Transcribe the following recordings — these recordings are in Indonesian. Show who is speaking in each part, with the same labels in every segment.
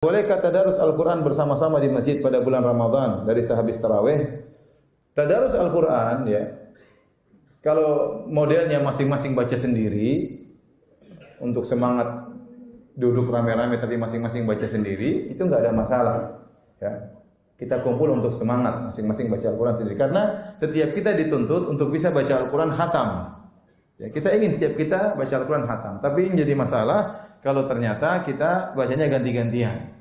Speaker 1: Bolehkah tadarus Al-Quran bersama-sama di masjid pada bulan Ramadan dari sehabis tarawih? Tadarus Al-Quran ya, kalau modelnya masing-masing baca sendiri, untuk semangat duduk rame-rame tapi masing-masing baca sendiri, itu enggak ada masalah. Ya. Kita kumpul untuk semangat, masing-masing baca Al-Quran sendiri. Karena setiap kita dituntut untuk bisa baca Al-Quran khatam. Ya, kita ingin setiap kita baca Al-Quran khatam. Tapi yang jadi masalah, kalau ternyata kita bacanya ganti-gantian.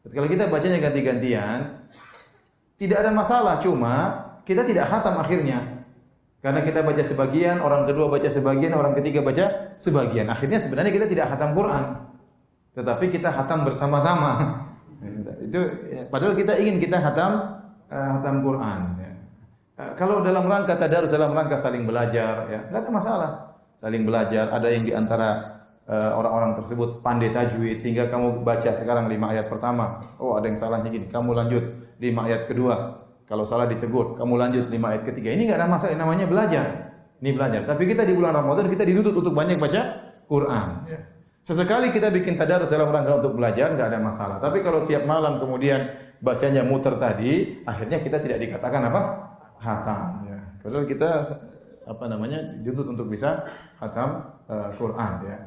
Speaker 1: Kalau kita bacanya ganti-gantian, tidak ada masalah. Cuma kita tidak khatam akhirnya. Karena kita baca sebagian, orang kedua baca sebagian, orang ketiga baca sebagian. Akhirnya sebenarnya kita tidak khatam Quran. Tetapi kita khatam bersama-sama. Itu padahal kita ingin kita khatam Quran. Kalau dalam rangka tadarus, dalam rangka saling belajar, ya enggak ada masalah. Saling belajar, ada yang di antara orang-orang tersebut pandai tajwid sehingga kamu baca sekarang 5 ayat pertama, oh ada yang salahnya gini, kamu lanjut 5 ayat kedua, kalau salah ditegur, kamu lanjut 5 ayat ketiga. Ini enggak ada masalah, namanya belajar. Ini belajar. Tapi kita di bulan Ramadan kita dituntut untuk banyak baca Quran. Sesekali kita bikin tadarus dalam rangka untuk belajar, enggak ada masalah. Tapi kalau tiap malam kemudian bacanya muter tadi, akhirnya kita tidak dikatakan apa? Khatam. Ya. Padahal kita dituntut untuk bisa khatam Quran. Ya.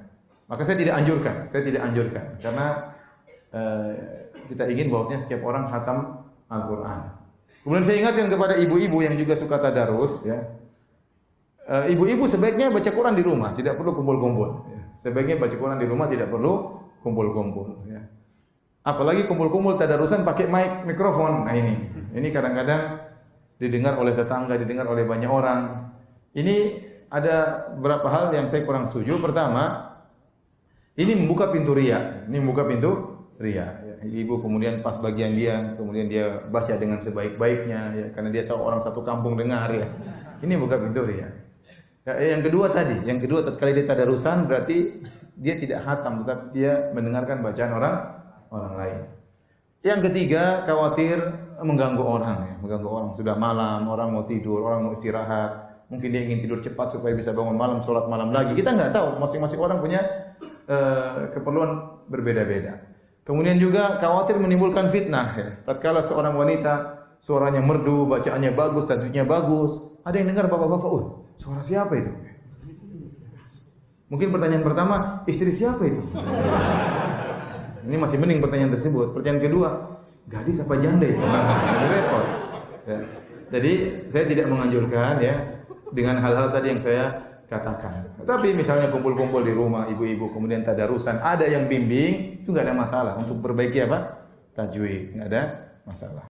Speaker 1: Maka saya tidak anjurkan karena kita ingin bahwasanya setiap orang khatam Al-Quran. Kemudian saya ingatkan kepada ibu-ibu yang juga suka tadarus, ya. Ibu-ibu sebaiknya baca Quran di rumah, tidak perlu kumpul-kumpul. Ya. Sebaiknya baca Quran di rumah, tidak perlu kumpul-kumpul. Ya. Apalagi kumpul-kumpul tadarusan pakai mikrofon. Nah ini kadang-kadang didengar oleh tetangga, didengar oleh banyak orang. Ini ada beberapa hal yang saya kurang setuju. Pertama, ini membuka pintu riya. Ya. Ibu kemudian pas bagian dia, kemudian dia baca dengan sebaik-baiknya, ya, karena dia tahu orang satu kampung dengar, ya. Ini buka pintu riya. Ya, yang kedua tatkala dia tadarusan berarti dia tidak khatam, tetapi dia mendengarkan bacaan orang lain. Yang ketiga, khawatir mengganggu orang, ya. Mengganggu orang, sudah malam, orang mau tidur, orang mau istirahat. Mungkin dia ingin tidur cepat supaya bisa bangun malam, sholat malam lagi. Kita nggak tahu, masing-masing orang punya keperluan berbeda-beda. Kemudian juga khawatir menimbulkan fitnah. Ya. Tatkala seorang wanita suaranya merdu, bacaannya bagus, tajwidnya bagus, ada yang dengar bapak-bapak, suara siapa itu? Mungkin pertanyaan pertama, istri siapa itu? Ini masih mending pertanyaan tersebut. Pertanyaan kedua, gadis apa janda itu? Repot. Ya. Jadi saya tidak menganjurkan, ya, dengan hal-hal tadi yang saya katakan. Tapi misalnya kumpul-kumpul di rumah ibu-ibu kemudian tadarusan, ada yang bimbing, itu enggak ada masalah untuk perbaiki tajwid, enggak ada masalah.